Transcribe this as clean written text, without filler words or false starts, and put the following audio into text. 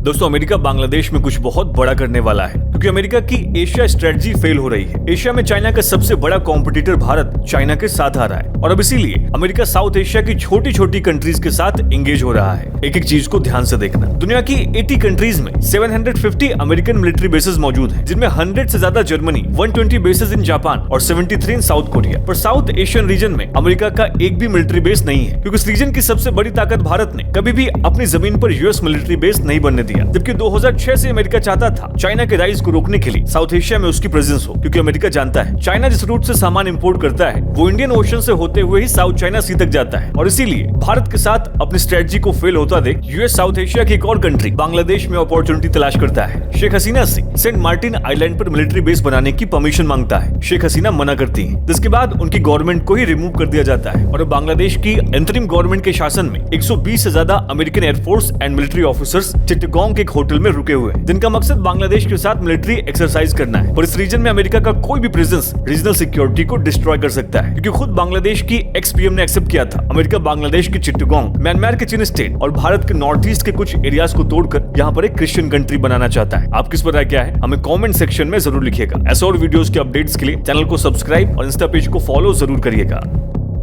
दोस्तों अमेरिका बांग्लादेश में कुछ बहुत बड़ा करने वाला है, क्योंकि अमेरिका की एशिया स्ट्रेटजी फेल हो रही है। एशिया में चाइना का सबसे बड़ा कॉम्पिटिटर भारत चाइना के साथ आ रहा है और अब इसीलिए अमेरिका साउथ एशिया की छोटी छोटी कंट्रीज के साथ एंगेज हो रहा है। एक एक चीज को ध्यान से देखना। दुनिया की 80 कंट्रीज में 750 अमेरिकन मिलिट्री बेसेस मौजूद हैं, जिनमें 100 से ज्यादा जर्मनी, 120 बेसेस इन जापान और 73 इन साउथ कोरिया। पर साउथ एशियन रीजन में अमेरिका का एक भी मिलिट्री बेस नहीं है, क्योंकि इस रीजन की सबसे बड़ी ताकत भारत ने कभी भी अपनी जमीन पर यूएस मिलिट्री बेस नहीं बनने दिया। जबकि 2006 से अमेरिका चाहता था चाइना के राइज को रोकने के लिए साउथ एशिया में उसकी प्रेजेंस हो, क्योंकि अमेरिका जानता है चाइना जिस रूट से सामान इंपोर्ट करता है वो इंडियन ओशन से होते हुए ही साउथ चाइना सी तक जाता है। और इसीलिए भारत के साथ अपनी स्ट्रेटजी को फेल होता देख यूएस साउथ एशिया की एक और कंट्री बांग्लादेश में अपॉर्चुनिटी तलाश करता है। शेख हसीना से सेंट मार्टिन आइलैंड पर मिलिट्री बेस बनाने की परमिशन मांगता है। शेख हसीना मना करती है, जिसके बाद उनकी गवर्नमेंट को ही रिमूव कर दिया जाता है और बांग्लादेश की इंतरिम गवर्नमेंट के शासन में 120 से ज्यादा American air force and military officers Chittagong के एक होटल में रुके हुए हैं, जिनका मकसद बांग्लादेश के साथ मिलिट्री एक्सरसाइज करना है। पर इस रीजन में अमेरिका का कोई भी प्रेजेंस रीजनल सिक्योरिटी को डिस्ट्रॉय कर सकता है, क्योंकि खुद बांग्लादेश की एक्स पीएम ने एक्सेप्ट किया था अमेरिका बांग्लादेश की चिट्टगोंग, म्यांमार के चिन स्टेट और भारत के नॉर्थ ईस्ट के कुछ एरियाज को तोड़कर यहाँ पर एक क्रिश्चियन कंट्री बनाना चाहता है। आपकी इस पर राय क्या है, हमें कमेंट सेक्शन में जरूर लिखिएगा। ऐसे और वीडियोस के अपडेट्स के लिए चैनल को सब्सक्राइब और इंस्टा पेज को फॉलो जरूर करिएगा।